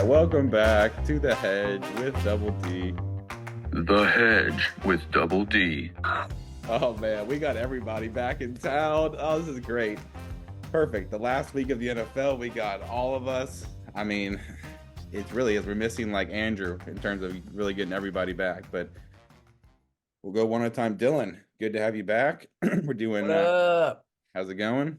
right, welcome back to The Hedge with Double D. The Hedge with Double D. Oh man, we got everybody back in town. Oh, this is great. Perfect. The last week of the NFL, we got all of us. I mean, it really is. We're missing like Andrew in terms of really getting everybody back, but we'll go one at a time. Dylan, good to have you back. We're doing, What up? How's it going?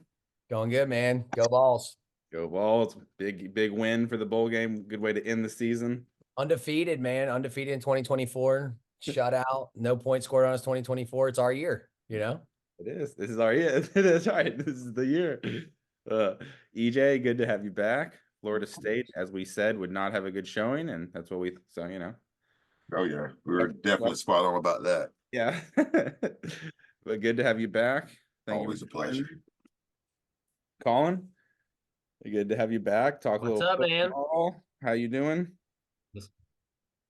Going good, man. Go Balls. Go Balls. Big win for the bowl game. Good way to end the season. Undefeated, man. Undefeated in 2024. Shutout. No points scored on us 2024. It's our year, you know? It is. This is our year. It is right. This is the year. EJ, good to have you back. Florida State, as we said, would not have a good showing, and that's what we so you know. Oh yeah, we were definitely spot on about that. Yeah. But good to have you back. Always a pleasure. Colin, good to have you back. Talk a What's little up, man? football. How you doing?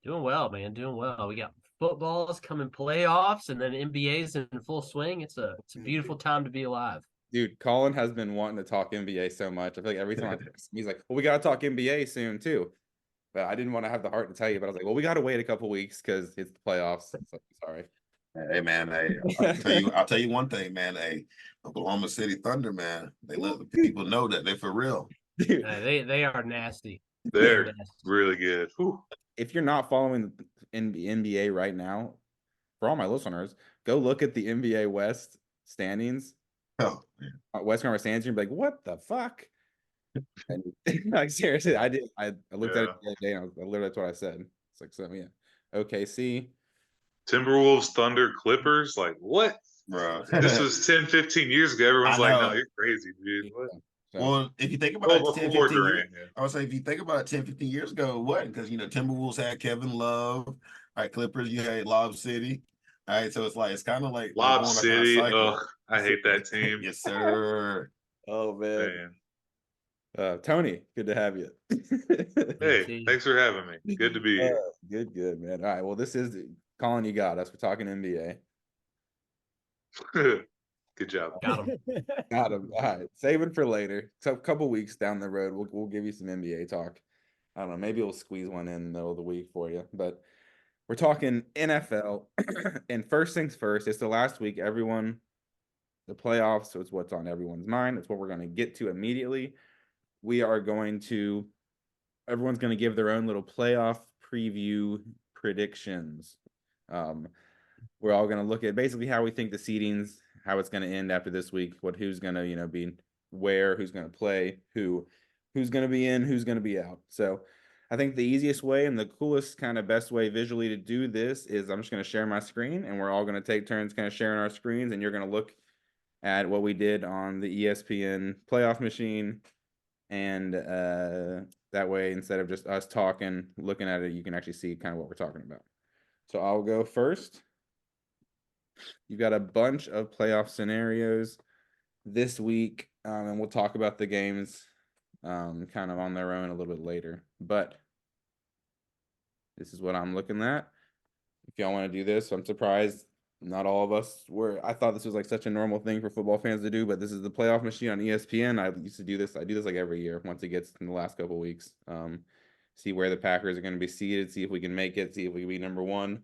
Doing well, man. Doing well. We got footballs coming playoffs, and then NBA's in full swing. It's a beautiful time to be alive. Dude, Colin has been wanting to talk NBA so much. I feel like every time I text him, he's like, well, we got to talk NBA soon, too. But I didn't want to have the heart to tell you. But I was like, well, we got to wait a couple weeks because it's the playoffs. So, sorry. Hey man, I'll tell you one thing, man. Hey, Oklahoma City Thunder, man, they let the people know that they're for real. Dude, They are nasty. They're really good. Whew. if you're not following the NBA right now, for all my listeners, go look at the NBA West standings. Oh, yeah. West Conference standings, you're like, what the fuck? And, like seriously, I looked at it the other day, and literally that's what I said. It's like, so yeah, OKC, Timberwolves, Thunder, Clippers. Like, what? Bro. This was 10, 15 years ago. Everyone's I like, know. no, you're crazy, dude. What? So, Well, if you think about Well, it, 10, before 15 years, Durant, yeah. I would say if you think about it 10, 15 years ago, it wasn't because Timberwolves had Kevin Love, all right, Clippers, you had Lob City. All right, so it's kind of like Lob going back on a City. cycle. Ugh, I hate that team. Yes, sir. oh man. Man. Tony, good to have you. Hey, thanks for having me. Good to be here. Good, man. All right, well, this is Colin. You got us. We're talking NBA. Good job. Got him. Got him. All right, save it for later. So a couple weeks down the road, we'll give you some NBA talk. I don't know. Maybe we'll squeeze one in the middle of the week for you. But we're talking NFL. And first things first, it's the last week. The playoffs. So it's what's on everyone's mind. It's what we're going to get to immediately. Everyone's going to give their own little playoff preview predictions. We're all going to look at basically how we think the seedings, how it's going to end after this week, who's going to, be where, who's going to play, who's going to be in, who's going to be out. So I think the easiest way and the coolest kind of best way visually to do this is I'm just going to share my screen, and we're all going to take turns kind of sharing our screens, and you're going to look at what we did on the ESPN Playoff Machine. And that way, instead of just us talking, looking at it, you can actually see kind of what we're talking about. So I'll go first. You've got a bunch of playoff scenarios this week, and we'll talk about the games kind of on their own a little bit later. But this is what I'm looking at. If y'all want to do this, I'm surprised not all of us were. I thought this was like such a normal thing for football fans to do, but this is the Playoff Machine on ESPN. I used to do this. I do this like every year once it gets in the last couple of weeks. See where the Packers are going to be seated, see if we can make it, see if we can be number one.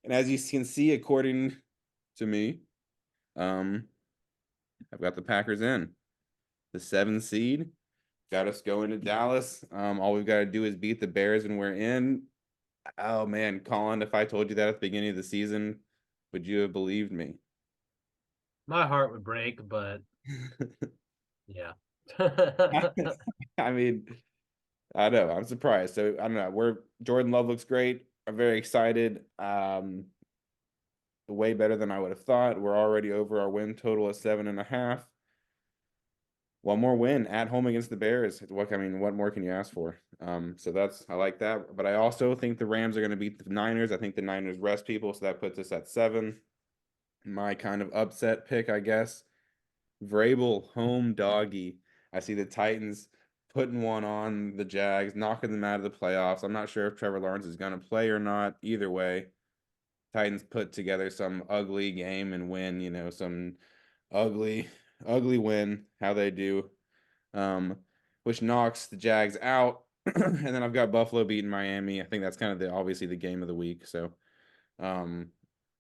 And as you can see, according to me, I've got the Packers in. The 7th seed got us going to Dallas. All we've got to do is beat the Bears and we're in. Oh man, Colin, if I told you that at the beginning of the season, would you have believed me? My heart would break, but yeah. I mean, I know. I'm surprised. So I don't know. Jordan Love looks great. I'm very excited. Way better than I would have thought. We're already over our win total of 7.5. One more win at home against the Bears. What more can you ask for? So I like that. But I also think the Rams are going to beat the Niners. I think the Niners rest people, so that puts us at 7. My kind of upset pick, I guess. Vrabel home doggy. I see the Titans putting one on the Jags, knocking them out of the playoffs. I'm not sure if Trevor Lawrence is going to play or not. Either way, Titans put together some ugly game and win, some ugly win, how they do, which knocks the Jags out. And then I've got Buffalo beating Miami. I think that's kind of obviously the game of the week. So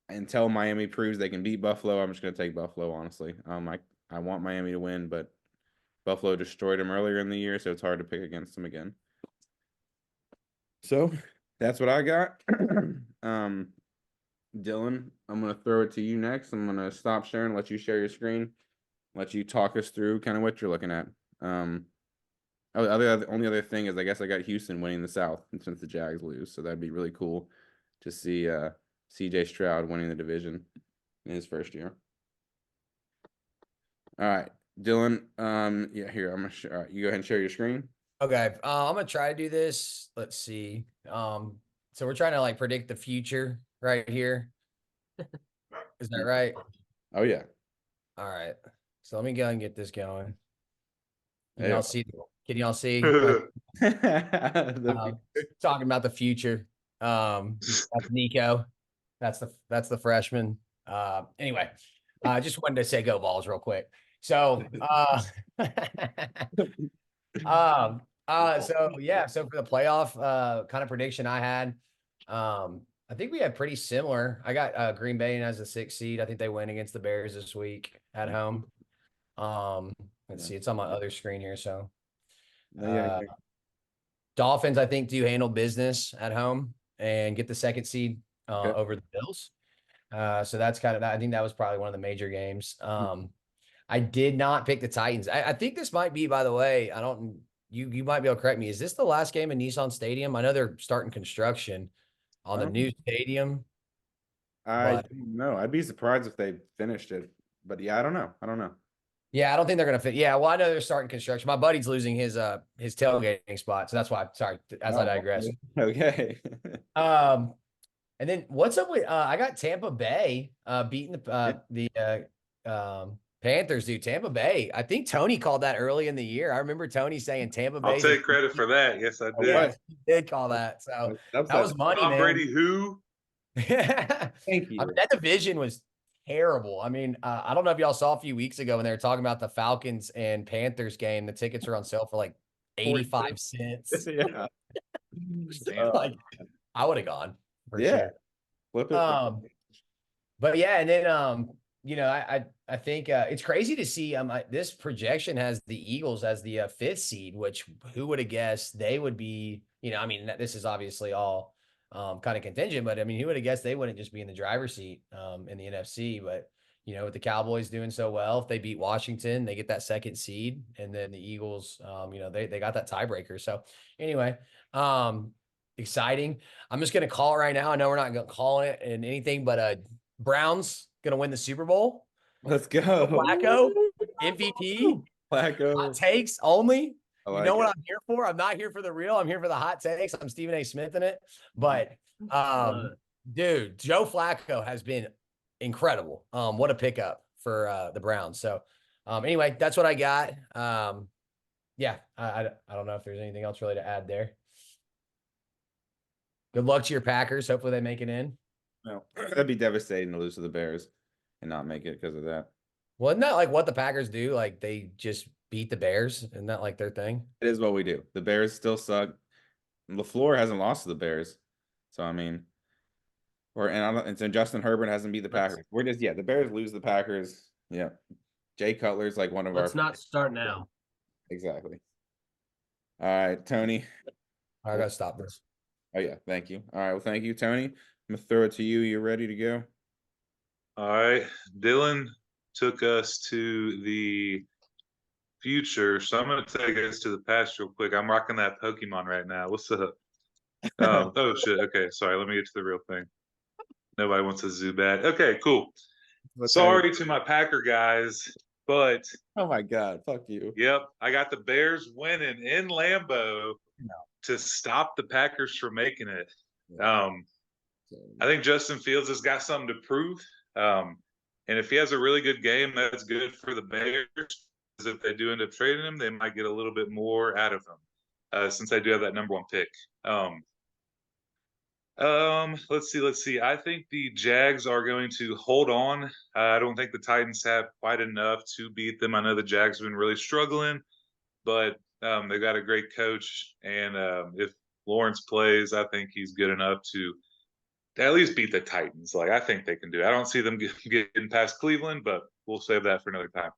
until Miami proves they can beat Buffalo, I'm just going to take Buffalo, honestly. I want Miami to win, but Buffalo destroyed them earlier in the year, so it's hard to pick against them again. So that's what I got. Dylan, I'm going to throw it to you next. I'm going to stop sharing, let you share your screen, let you talk us through kind of what you're looking at. Only other thing is I guess I got Houston winning the South since the Jags lose, so that'd be really cool to see CJ Stroud winning the division in his first year. All right, Dylan. Yeah, here I'm gonna. All right, you go ahead and share your screen. Okay, I'm gonna try to do this. Let's see. So we're trying to like predict the future right here. Is that right? Oh yeah. All right. So let me go and get this going. Can Hey, y'all see? Can y'all see? the- Talking about the future. That's Nico. That's the freshman. Anyway, I just wanted to say go Vols real quick. So, so yeah, so for the playoff kind of prediction I had, I think we had pretty similar. I got Green Bay as a 6th seed. I think they win against the Bears this week at home. Let's see, it's on my other screen here. So, yeah. Dolphins, I think, do handle business at home and get the 2nd seed Okay. over the Bills. So that's kind of, I think that was probably one of the major games. I did not pick the Titans. I think this might be, by the way, you might be able to correct me. Is this the last game in Nissan Stadium? I know they're starting construction on the new stadium. I don't know. I'd be surprised if they finished it, but yeah, I don't know. Yeah, I don't think they're gonna fit. Yeah, well, I know they're starting construction. My buddy's losing his tailgating spot, so that's why. Sorry, as I digress. Okay. And then what's up with I got Tampa Bay beating the Panthers, dude. Tampa Bay. I think Tony called that early in the year. I remember Tony saying Tampa Bay. I'll take credit for that. Yes, I did. Yeah, he did call that. So that was money, Tom man. Brady, who? Thank you. I mean, that division was terrible. I mean, I don't know if y'all saw a few weeks ago when they were talking about the Falcons and Panthers game. The tickets are on sale for like 85 cents. Yeah. Like, I would have gone for Yeah. sure. Flip it. But yeah, and then you know, I think it's crazy to see this projection has the Eagles as the 5th seed, which who would have guessed they would be, you know, I mean, this is obviously all kind of contingent, but I mean, who would have guessed they wouldn't just be in the driver's seat in the NFC? But you know, with the Cowboys doing so well, if they beat Washington, they get that 2nd seed, and then the Eagles, you know, they got that tiebreaker. So anyway, exciting. I'm just gonna call it right now. I know we're not gonna call it and anything, but Browns gonna win the Super Bowl. Let's go. Flacco, MVP. Flacco. Hot takes only. Like you know what I'm here for? I'm not here for the real. I'm here for the hot takes. I'm Stephen A. Smith in it. But dude, Joe Flacco has been incredible. What a pickup for the Browns. So anyway, that's what I got. Yeah, I don't know if there's anything else really to add there. Good luck to your Packers. Hopefully they make it in. No, that'd be devastating to lose to the Bears and not make it because of that. Well, isn't that like what the Packers do? Like they just beat the Bears? Isn't that like their thing? It is what we do. The Bears still suck. LaFleur hasn't lost to the Bears. So I mean, and so Justin Herbert hasn't beat the Packers. We're just the Bears lose the Packers. Yeah. Jay Cutler's like one of Let's not start now. Exactly. All right, Tony. I gotta stop this. Oh yeah, thank you. All right, well, thank you, Tony. I'm gonna throw it to you. You ready to go? All right. Dylan took us to the future, so I'm going to take us to the past real quick. I'm rocking that Pokemon right now. What's up? Oh shit. Okay, sorry. Let me get to the real thing. Nobody wants a Zubat. Okay, cool. Sorry to my Packer guys, but oh my God, fuck you. Yep, I got the Bears winning in Lambeau to stop the Packers from making it. I think Justin Fields has got something to prove. And if he has a really good game, that's good for the Bears. If they do end up trading him, they might get a little bit more out of him, since they do have that number 1 pick. Let's see. I think the Jags are going to hold on. I don't think the Titans have quite enough to beat them. I know the Jags have been really struggling, but They got a great coach, and if Lawrence plays, I think he's good enough to at least beat the Titans. Like I think they can do it. I don't see them getting past Cleveland, but we'll save that for another time.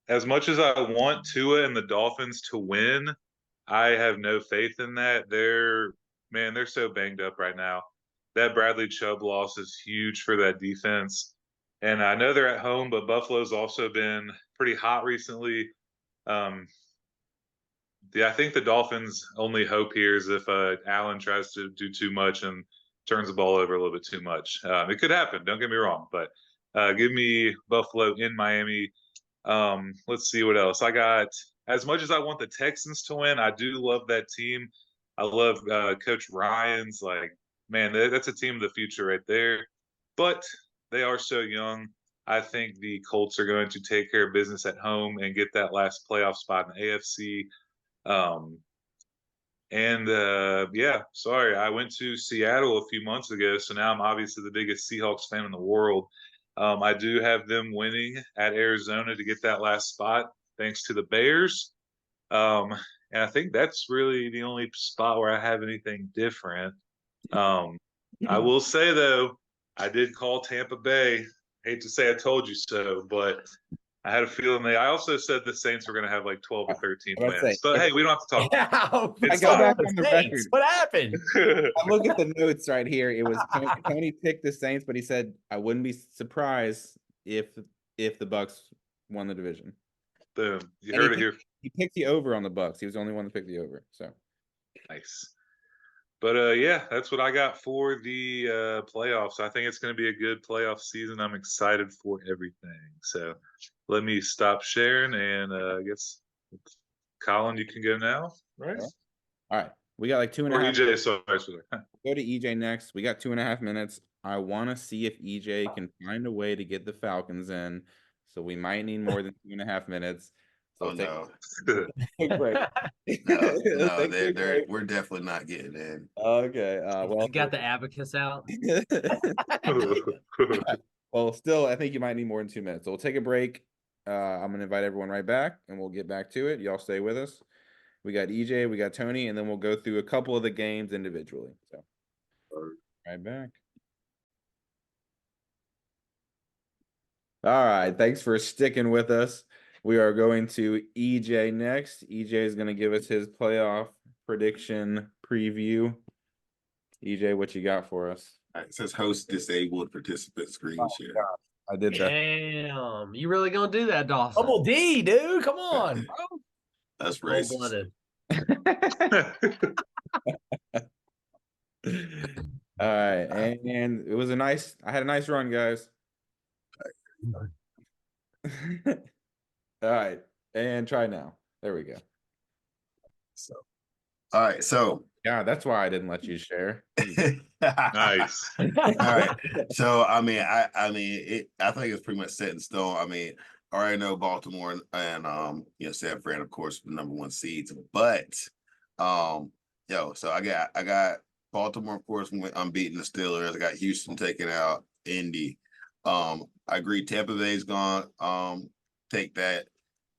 As much as I want Tua and the Dolphins to win, I have no faith in that. They're so banged up right now. That Bradley Chubb loss is huge for that defense. And I know they're at home, but Buffalo's also been pretty hot recently. I think the Dolphins' only hope here is if Allen tries to do too much and turns the ball over a little bit too much. It could happen. Don't get me wrong, but give me Buffalo in Miami. Let's see what else I got. As much as I want the Texans to win, I do love that team. I love Coach Ryan's. Like, man, that's a team of the future right there. But they are so young. I think the Colts are going to take care of business at home and get that last playoff spot in the AFC. Yeah, sorry, I went to Seattle a few months ago, so now I'm obviously the biggest Seahawks fan in the world. I do have them winning at Arizona to get that last spot, thanks to the Bears. And I think that's really the only spot where I have anything different. I will say though, I did call Tampa Bay. Hate to say I told you so, but I had a feeling I also said the Saints were going to have like 12 or 13 I was gonna wins. say, But hey, we don't have to talk about Yeah, I It's go fine. back on the record. What happened? it. I look at the notes right here. It was Tony picked the Saints, but he said I wouldn't be surprised if the Bucks won the division. Boom. You And heard it here. He picked the over on the Bucks. He was the only one to pick the over. So Nice. But yeah, that's what I got for the playoffs. I think it's going to be a good playoff season. I'm excited for everything. So let me stop sharing, and I guess Colin, you can go now, right? all right, we got like 2.5. Or EJ, sorry. Go to EJ next. We got 2.5 minutes. I want to see if EJ can find a way to get the Falcons in. So we might need more than 2.5 minutes. So no. take a break. No, we're definitely not getting in. Okay. Well, You got the abacus out. well, still, I think you might need more than 2 minutes. So we'll take a break. I'm gonna invite everyone right back, and we'll get back to it. Y'all stay with us. We got EJ, we got Tony, and then we'll go through a couple of the games individually. So, right back. All right. Thanks for sticking with us. We are going to EJ next. EJ is going to give us his playoff prediction preview. EJ, what you got for us? It says host disabled participant screen share. I did that. Damn, you really gonna do that, Dawson? Double D, dude. Come on, bro. That's racist. Cold-blooded. All right. And it was I had a nice run, guys. All right. And try now. There we go. So, all right. So, yeah, that's why I didn't let you share. Nice. All right. So, I think it's pretty much set in stone. I mean, I already know Baltimore and San Fran, of course, the number 1 seeds. But so I got Baltimore, of course, I'm beating the Steelers. I got Houston taking out Indy. I agree Tampa Bay's gonna take that,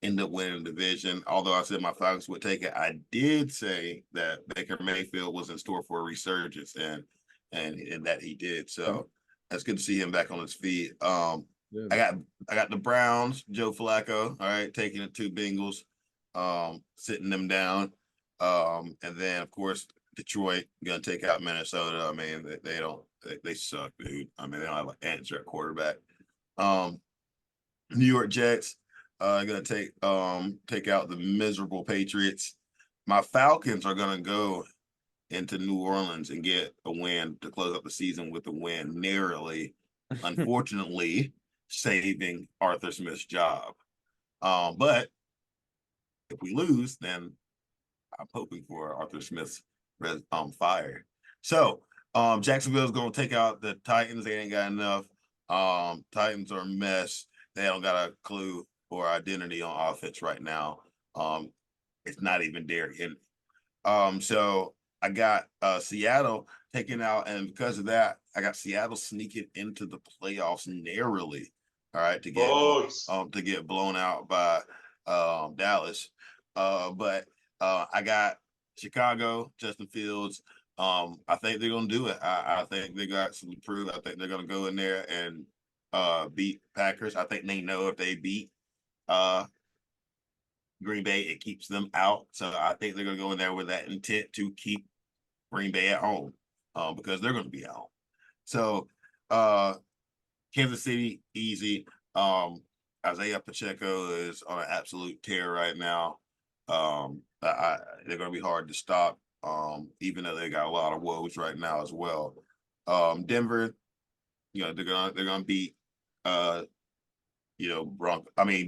end up winning the division. Although I said my Falcons would take it, I did say that Baker Mayfield was in store for a resurgence, and that he did. So that's good to see him back on his feet. I got the Browns, Joe Flacco, all right, taking it to Bengals, sitting them down. And then of course Detroit gonna take out Minnesota. I mean, they suck, dude. I mean, they don't have an answer at quarterback. New York Jets gonna take out the miserable Patriots. My Falcons are gonna go into New Orleans and get a win to close up the season with a win, narrowly, unfortunately, saving Arthur Smith's job. But if we lose, then I'm hoping for Arthur Smith's fire. So Jacksonville's gonna take out the Titans. They ain't got enough. Titans are a mess. They don't got a clue or identity on offense right now. It's not even Derrick Henry. So I got Seattle taking out, and because of that, I got Seattle sneaking into the playoffs narrowly. All right, to get blown out by Dallas. But I got Chicago, Justin Fields. I think they're gonna do it. I think they got some to prove. I think they're gonna go in there and beat Packers. I think they know if they beat Green Bay, it keeps them out. So I think they're gonna go in there with that intent to keep Green Bay at home, because they're gonna be at home. So Kansas City, easy. Isaiah Pacheco is on an absolute tear right now. They're going to be hard to stop, even though they got a lot of woes right now as well. Denver, they're gonna beat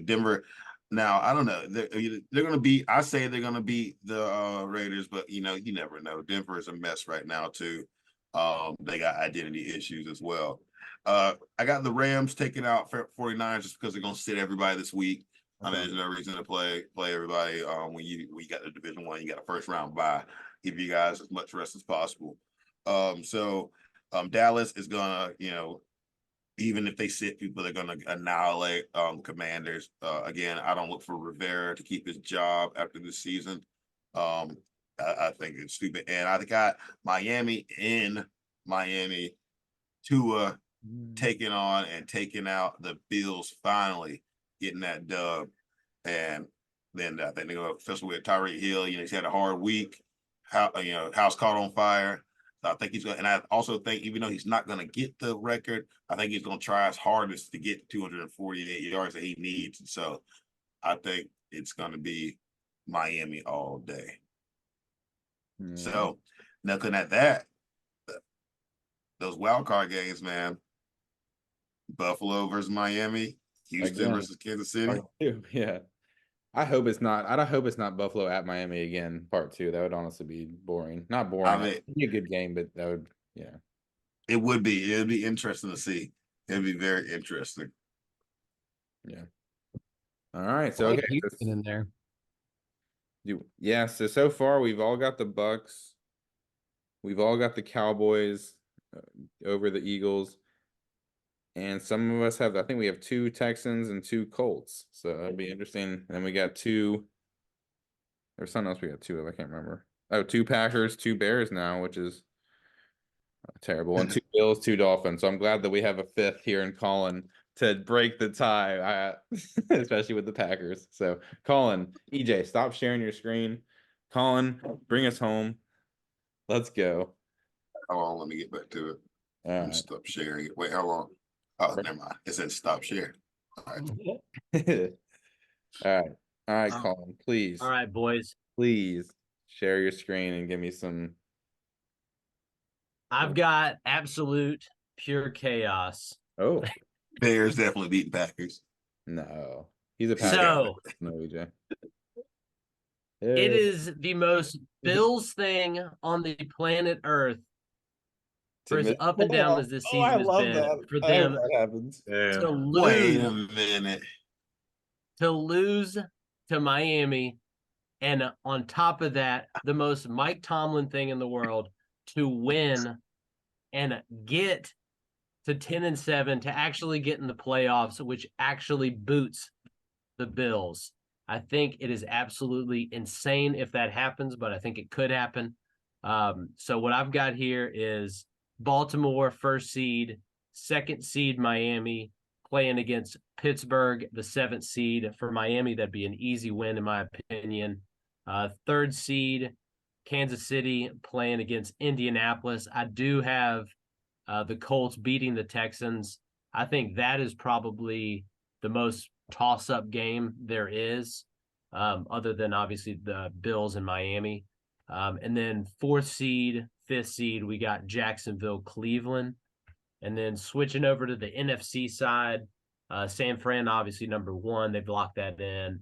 Denver. Now I don't know. They're gonna beat. I say they're gonna beat the Raiders, but you never know. Denver is a mess right now too. They got identity issues as well. I got the Rams taking out 49ers just because they're gonna sit everybody this week. I mean, there's no reason to play everybody. When you got the Division 1, you got a first round bye. Give you guys as much rest as possible. Dallas is gonna, even if they sit people, they're gonna annihilate Commanders. Again, I don't look for Rivera to keep his job after this season. I think it's stupid. And I got Miami in Miami. Tua taking on and taking out the Bills, finally getting that dub. And then I think they're going to especially with Tyreek Hill. He's had a hard week. House caught on fire. So I think he's going to, and I also think even though he's not going to get the record, I think he's going to try his hardest to get 248 yards that he needs. And so I think it's going to be Miami all day. So looking at that, those wild card games, man. Buffalo versus Miami, Houston versus Kansas City. Yeah. I hope it's not Buffalo at Miami again, part 2. That would honestly be boring. Not boring. I mean, it'd be a good game, but that would, yeah. It would be. It'd be interesting to see. It'd be very interesting. Yeah. All right. So okay. Houston in there. So far we've all got the Bucks. We've all got the Cowboys over the Eagles. And some of us I think we have 2 Texans and 2 Colts. So that'd be interesting. And then we got 2. There's something else we got 2 of. I can't remember. 2 Packers, 2 Bears now, which is terrible. And 2 Bills, 2 Dolphins. So I'm glad that we have a 5th here in Colin to break the tie, especially with the Packers. So Colin, EJ, stop sharing your screen. Colin, bring us home. Let's go. How long? Let me get back to it. All right. Stop sharing it. Wait, how long? Oh, never mind. It said stop share. All right. All right, Colin, please. All right, boys. Please share your screen and give me some. I've got absolute pure chaos. Oh, Bears definitely beating Packers. No, he's a Packer. So no, EJ. It is the most Bills thing on the planet Earth. For as up and down as this season has been, for them to lose. Wait a minute. To lose to Miami, and on top of that, the most Mike Tomlin thing in the world, to win and get to 10-7, to actually get in the playoffs, which actually boots the Bills. I think it is absolutely insane if that happens, but I think it could happen. So what I've got here is Baltimore, 1st seed, 2nd seed Miami, playing against Pittsburgh, the 7th seed. For Miami, that'd be an easy win, in my opinion. 3rd seed, Kansas City, playing against Indianapolis. I do have the Colts beating the Texans. I think that is probably the most toss-up game there is, other than obviously the Bills and Miami. And then 4th seed, 5th seed, we got Jacksonville, Cleveland. And then switching over to the NFC side, San Fran, obviously number 1. They've locked that in.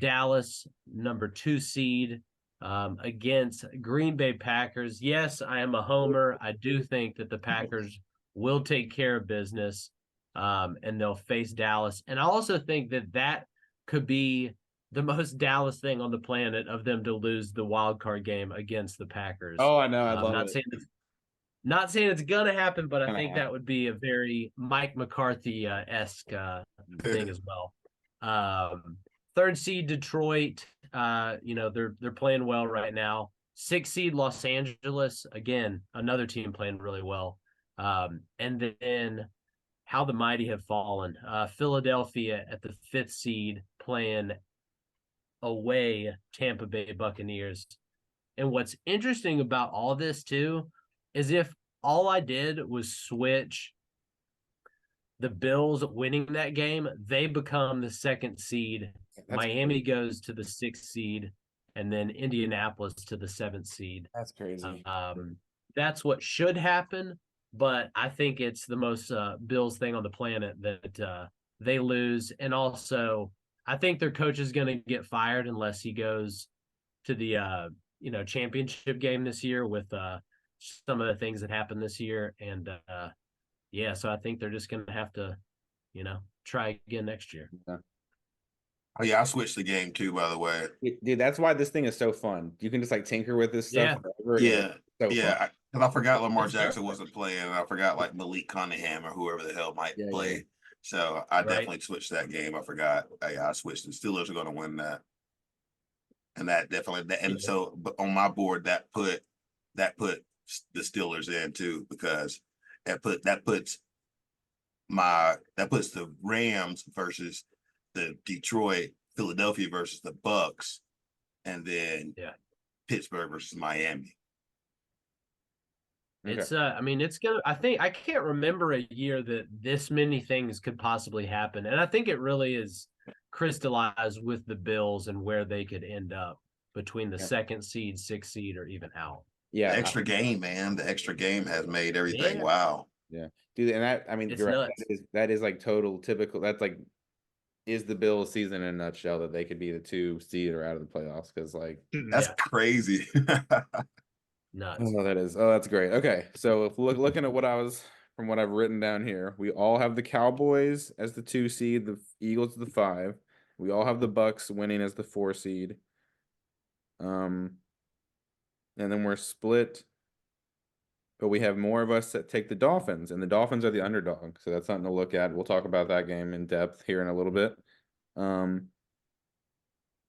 Dallas, number 2 seed, against Green Bay Packers. Yes, I am a homer. I do think that the Packers will take care of business, and they'll face Dallas. And I also think that could be the most Dallas thing on the planet, of them to lose the wild card game against the Packers. Oh, I know. I love it. Not saying it's gonna happen, but I think that would be a very Mike McCarthy esque thing as well. 3rd seed Detroit, they're playing well right now. 6th seed Los Angeles, again, another team playing really well. And then how the mighty have fallen. Philadelphia at the 5th seed playing away Tampa Bay Buccaneers. And what's interesting about all this too is if all I did was switch the Bills winning that game, they become the 2nd seed. That's Miami crazy. goes to the 6th seed, and then Indianapolis to the 7th seed. That's crazy. That's what should happen, but I think it's the most Bills thing on the planet that they lose. And also, I think their coach is going to get fired unless he goes to the championship game this year with some of the things that happened this year. And so I think they're just going to have to, try again next year. Yeah. Oh yeah, I switched the game too, by the way. Dude, that's why this thing is so fun. You can just like tinker with this stuff. forever, and Yeah. it's so fun. Because I forgot Lamar Jackson wasn't playing, and I forgot like Malik Cunningham or whoever the hell might play. Yeah. So I definitely switched that game. I forgot. I switched. The Steelers are going to win that, and that definitely. And so, but on my board, that put the Steelers in too, because that puts the Rams versus the Detroit, Philadelphia versus the Bucks, and then Pittsburgh versus Miami. Okay. It's it's gonna. I can't remember a year that this many things could possibly happen, and I think it really is crystallized with the Bills and where they could end up between the 2nd seed, 6th seed, or even out. Yeah, The extra game, man. The extra game has made everything. Yeah. Wow. Yeah, dude, and It's you're right. nuts. That is like total typical. That's like is the Bills season in a nutshell that they could be the 2 seed or out of the playoffs because like That's crazy. Nuts. oh that is that's great. Okay, so if looking at what I've written down here, we all have the Cowboys as the 2 seed, the Eagles the 5. We all have the Bucks winning as the 4 seed. And then we're split. But we have more of us that take the Dolphins, and the Dolphins are the underdog. So that's something to look at. We'll talk about that game in depth here in a little bit. And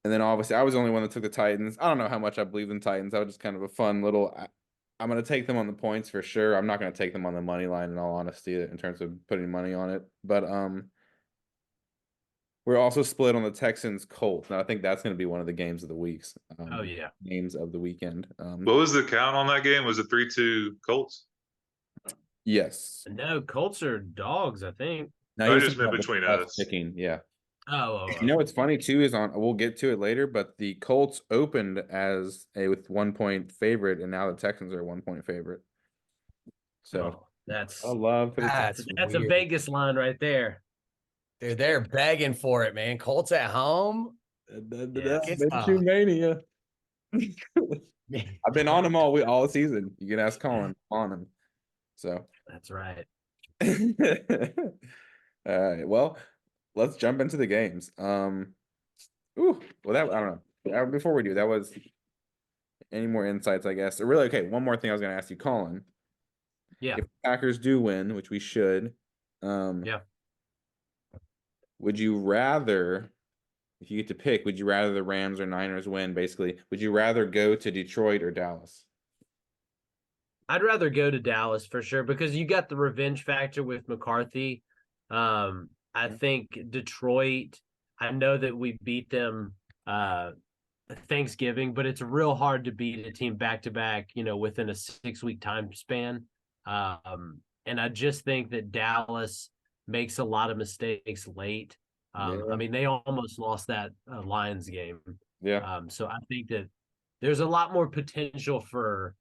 then obviously I was the only one that took the Titans. I don't know how much I believe in Titans. That was just kind of a fun little I'm going to take them on the points for sure. I'm not going to take them on the money line in all honesty in terms of putting money on it. But we're also split on the Texans Colts. Now I think that's going to be one of the games of the weeks. Games of the weekend. What was the count on that game? Was it 3-2 Colts? Yes. No, Colts are dogs, I think. No, I just meant between us. Picking, yeah. Oh, you know what's funny too is we'll get to it later, but the Colts opened as with 1-point favorite, and now the Texans are a 1-point favorite. So that's I love That's a Vegas line right there. Dude, they're begging for it, man. Colts at home. That's true mania. I've been on them all season. You can ask Colin on them. So that's right. All right. Well, let's jump into the games. Well, that I don't know. Before we do, that was any more insights, I guess. Or really, okay. One more thing I was going to ask you, Colin. Yeah. If the Packers do win, which we should, would you rather, if you get to pick, would you rather the Rams or Niners win? Basically, would you rather go to Detroit or Dallas? I'd rather go to Dallas for sure because you got the revenge factor with McCarthy. I think Detroit, I know that we beat them Thanksgiving, but it's real hard to beat a team back-to-back, within a 6-week time span. And I just think that Dallas makes a lot of mistakes late. I mean, they almost lost that Lions game. Yeah. So I think that there's a lot more potential for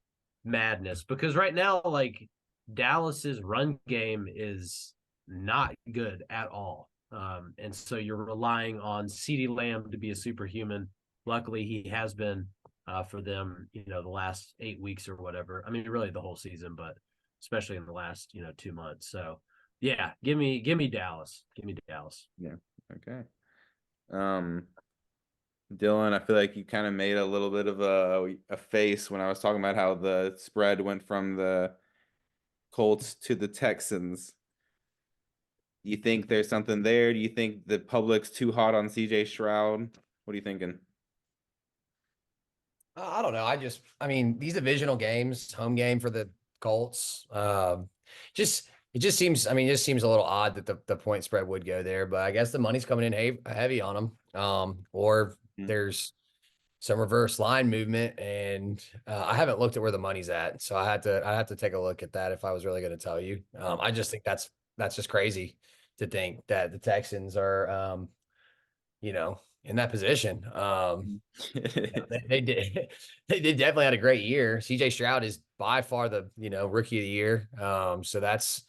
madness because right now, like Dallas's run game is not good at all. And so you're relying on CeeDee Lamb to be a superhuman. Luckily, he has been for them, the last 8 weeks or whatever. I mean, really the whole season, but especially in the last, 2 months. So yeah, give me Dallas. Give me Dallas. Yeah. Okay. Dylan, I feel like you kind of made a little bit of a face when I was talking about how the spread went from the Colts to the Texans. Do you think there's something there? Do you think the public's too hot on CJ Stroud? What are you thinking? I don't know. I mean, these divisional games, home game for the Colts, it just seems, I mean, it just seems a little odd that the point spread would go there, but I guess the money's coming in heavy on them. Or there's some reverse line movement, and I haven't looked at where the money's at, so I have to take a look at that if I was really going to tell you. I just think that's just crazy to think that the Texans are, in that position. They did they definitely had a great year. CJ Stroud is by far the rookie of the year. So that's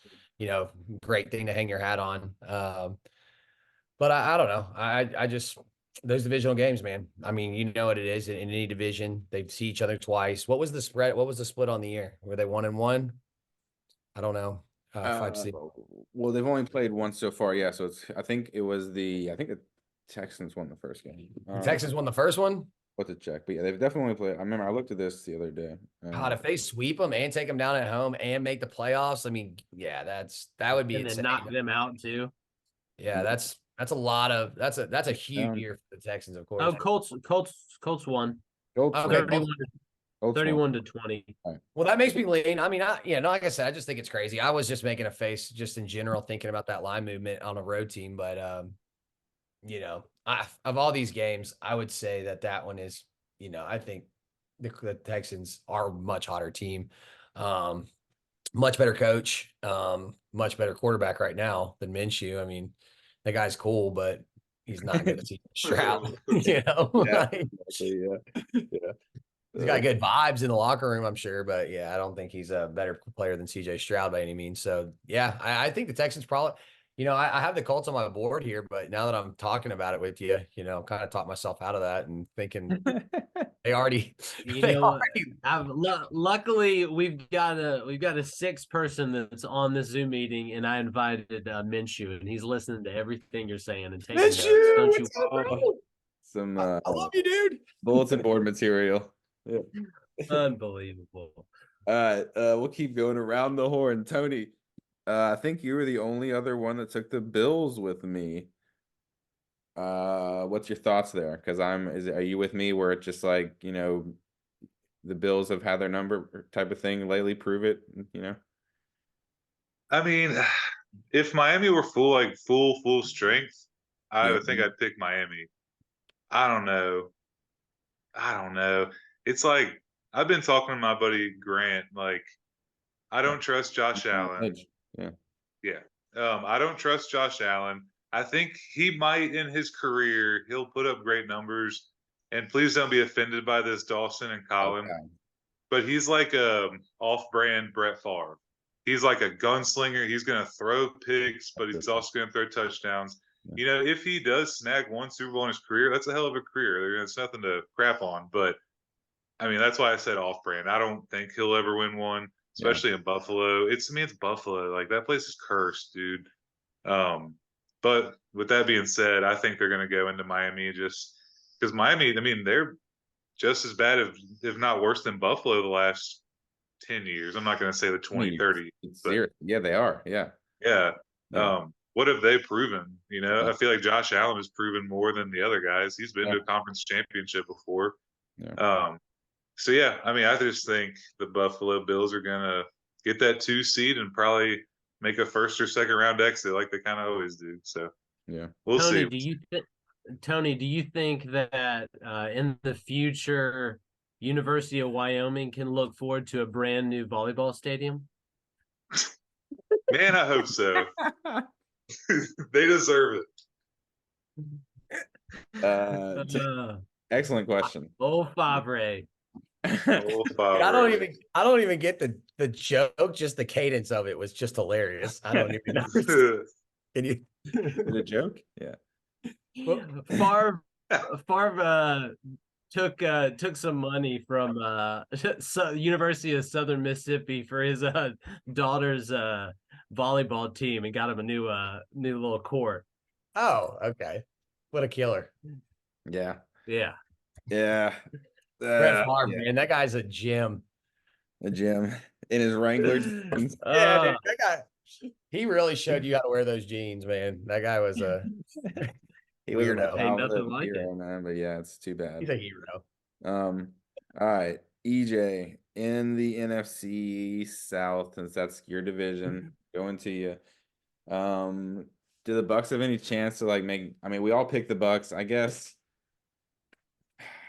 great thing to hang your hat on. But I don't know. I just those divisional games, man. I mean, you know what it is in any division. They see each other twice. What was the spread? What was the split on the year? Were they 1-1? I don't know. If I'd see. Well, they've only played once so far. Yeah, so I think the Texans won the first game. The Texans won the first one. What to check? But yeah, they've definitely played. I remember I looked at this the other day. God, if they sweep them and take them down at home and make the playoffs, I mean, yeah, that would be And then insane. knock them out too. Yeah, that's a lot of that's a huge year for the Texans, of course. Oh, Colts won. Colts, Okay, 31 to 20. Well, that makes me lean. I mean, like I said, I just think it's crazy. I was just making a face just in general thinking about that line movement on a road team, but of all these games, I would say that one is, I think the Texans are a much hotter team, much better coach, much better quarterback right now than Minshew. I mean, the guy's cool, but he's not good at Stroud. Yeah. He's got good vibes in the locker room, I'm sure, but yeah, I don't think he's a better player than CJ Stroud by any means. So yeah, I think the Texans probably, I have the Colts on my board here, but now that I'm talking about it with you, kind of talked myself out of that and thinking they already. Luckily we've got a sixth person that's on this Zoom meeting, and I invited Minshew, and he's listening to everything you're saying and taking notes. Don't you? Some I love you, dude. bulletin board material. Yeah. Unbelievable. All right, we'll keep going around the horn. Tony, I think you were the only other one that took the Bills with me. What's your thoughts there? Because are you with me where it's just like, the Bills have had their number type of thing lately, prove it, I mean, if Miami were full strength, I would think I'd pick Miami. I don't know. It's like I've been talking to my buddy Grant. Like, I don't trust Josh Allen. Yeah. I don't trust Josh Allen. I think he might in his career, he'll put up great numbers. And please don't be offended by this, Dawson and Colin. Okay. But he's like a off-brand Brett Favre. He's like a gunslinger. He's going to throw picks, but he's also going to throw touchdowns. If he does snag one Super Bowl in his career, that's a hell of a career. There's nothing to crap on. But, I mean, that's why I said off-brand. I don't think he'll ever win one, especially in Buffalo. It's Buffalo. Like, that place is cursed, dude. But with that being said, I think they're going to go into Miami just because Miami, I mean, they're just as bad, if not worse than Buffalo the last 10 years. I'm not going to say the 20, 30. But, yeah, they are. Yeah. Yeah. What have they proven? I feel like Josh Allen has proven more than the other guys. He's been to a conference championship before. Yeah. So, yeah, I mean, I just think the Buffalo Bills are going to get that 2 seed and probably make a first or second round exit like they kind of always do. So, yeah, we'll see. Tony, do you think that in the future, University of Wyoming can look forward to a brand new volleyball stadium? Man, I hope so. They deserve it. Excellent question. Favre. I don't even get the joke. Just the cadence of it was just hilarious. I don't even know. Can you? Is it a joke? Yeah. Favre took some money from University of Southern Mississippi for his daughter's volleyball team and got him a new little court. Oh, okay. What a killer. Yeah. Yeah. Yeah. Brett Favre, man, that guy's a gem. A gem in his Wrangler. Yeah, dude, He really showed you how to wear those jeans, man. That guy was a He was my weirdo. Ain't nothing childhood like hero, man. But yeah, it's too bad. He's a hero. All right, EJ in the NFC South, since that's your division, going to you. Do the Bucks have any chance to like make? I mean, we all picked the Bucks, I guess.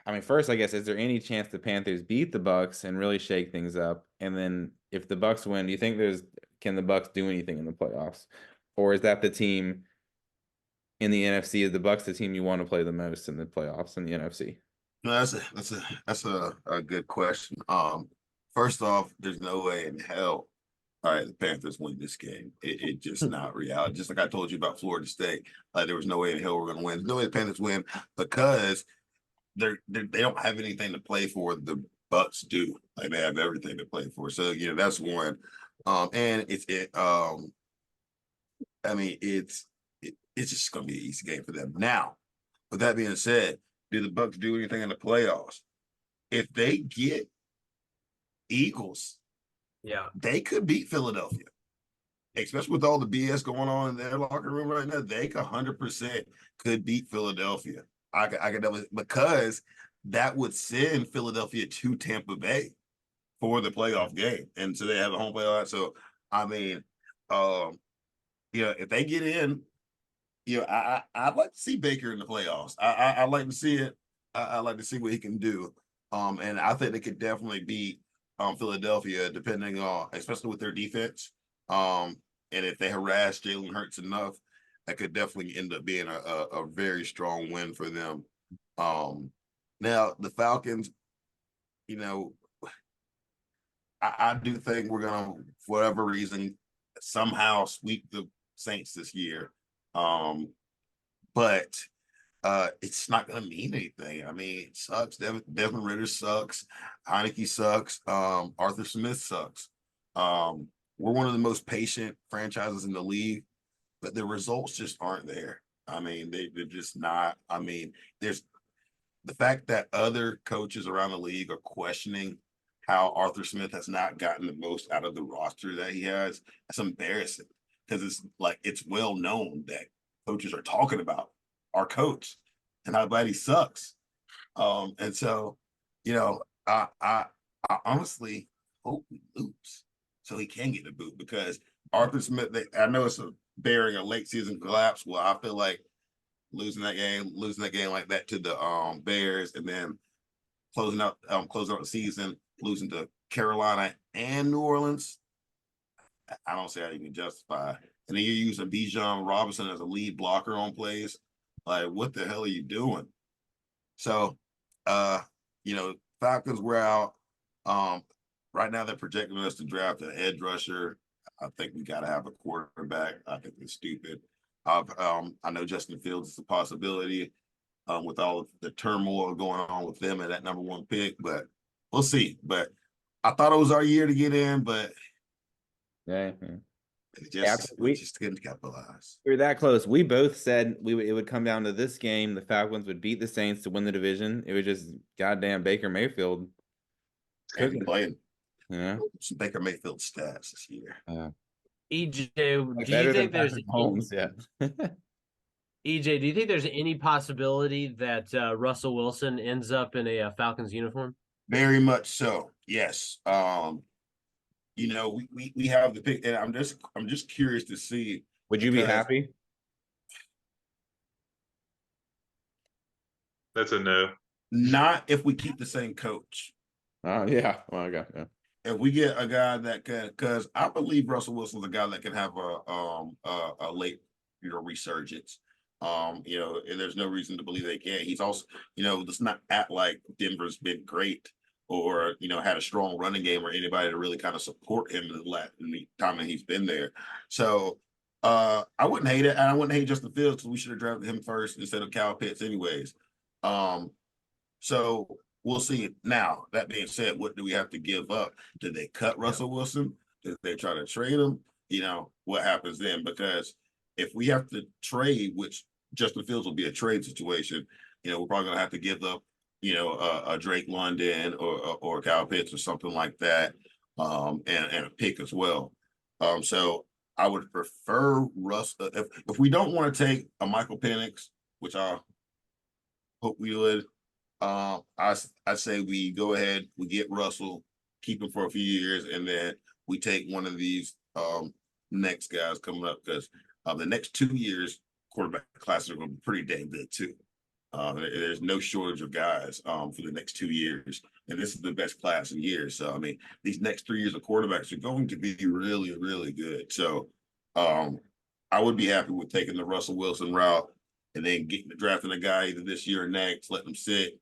I mean, first, I guess, is there any chance the Panthers beat the Bucks and really shake things up? And then, if the Bucks win, do you think can the Bucks do anything in the playoffs, or is that the team in the NFC? Is the Bucks the team you want to play the most in the playoffs in the NFC? No, that's a good question. First off, there's no way in hell. All right, the Panthers win this game. It just not reality. Just like I told you about Florida State, there was no way in hell we're going to win. There's no way the Panthers win because they don't have anything to play for. The Bucks do. Like they have everything to play for. So that's one. And I mean it's just going to be an easy game for them. Now, with that being said, do the Bucks do anything in the playoffs? If they get Eagles, they could beat Philadelphia, especially with all the BS going on in their locker room right now. They 100% could beat Philadelphia. I could never, because that would send Philadelphia to Tampa Bay for the playoff game, and so they have a home playoff. So I mean, if they get in, I'd like to see Baker in the playoffs. I'd like to see it. I'd like to see what he can do. And I think they could definitely beat Philadelphia, depending on, especially with their defense. And if they harass Jalen Hurts enough, that could definitely end up being a very strong win for them. Now the Falcons, I do think we're gonna, for whatever reason, somehow sweep the Saints this year. But it's not going to mean anything. I mean, it sucks. Devin Ritter sucks. Heineke sucks. Arthur Smith sucks. We're one of the most patient franchises in the league, but the results just aren't there. I mean, they're just not. I mean, there's the fact that other coaches around the league are questioning how Arthur Smith has not gotten the most out of the roster that he has. That's embarrassing, because it's well known that coaches are talking about our coach and how bad he sucks. And so, I honestly hope we lose so he can get the boot, because Arthur Smith, I know it's bearing a late season collapse. Well, I feel like losing that game like that to the Bears, and then closing out the season, losing to Carolina and New Orleans, I don't see how you can justify. And then you're using Bijan Robinson as a lead blocker on plays. Like, what the hell are you doing? So, Falcons were out. Right now they're projecting us to draft an edge rusher. I think we got to have a quarterback. I think it's stupid. I know Justin Fields is a possibility with all of the turmoil going on with them and that number one pick, but we'll see. But I thought it was our year to get in, but we just couldn't capitalize. We were that close. We both said it would come down to this game. The Falcons would beat the Saints to win the division. It was just goddamn Baker Mayfield cooking, playing. Yeah, some Baker Mayfield stats this year. EJ, do you think there's Holmes? Yeah. EJ, do you think there's any possibility that Russell Wilson ends up in a Falcons uniform? Very much so. Yes. We have the pick, and I'm just curious to see. Would you be happy? That's a no. Not if we keep the same coach. Oh yeah. Well, I got yeah. If we get a guy that can, because I believe Russell Wilson's a guy that can have a late resurgence. And there's no reason to believe they can't. He's also, let's not act like Denver's been great or had a strong running game or anybody to really kind of support him in the time that he's been there. So I wouldn't hate it, and I wouldn't hate Justin Fields, because we should have drafted him first instead of Kyle Pitts anyways. So we'll see. Now, that being said, what do we have to give up? Did they cut Russell Wilson? Did they try to trade him? What happens then? Because if we have to trade, which Justin Fields will be a trade situation, we're probably going to have to give up, a Drake London or Kyle Pitts or something like that, and a pick as well. So I would prefer Russ. If we don't want to take a Michael Penix, which I hope we would, I say we go ahead, we get Russell, keep him for a few years, and then we take one of these next guys coming up, because the next 2 years quarterback classes are going to be pretty dang good too. There's no shortage of guys for the next 2 years, and this is the best class in years. So I mean, these next 3 years of quarterbacks are going to be really, really good. So I would be happy with taking the Russell Wilson route and then drafting a guy either this year or next, letting him sit,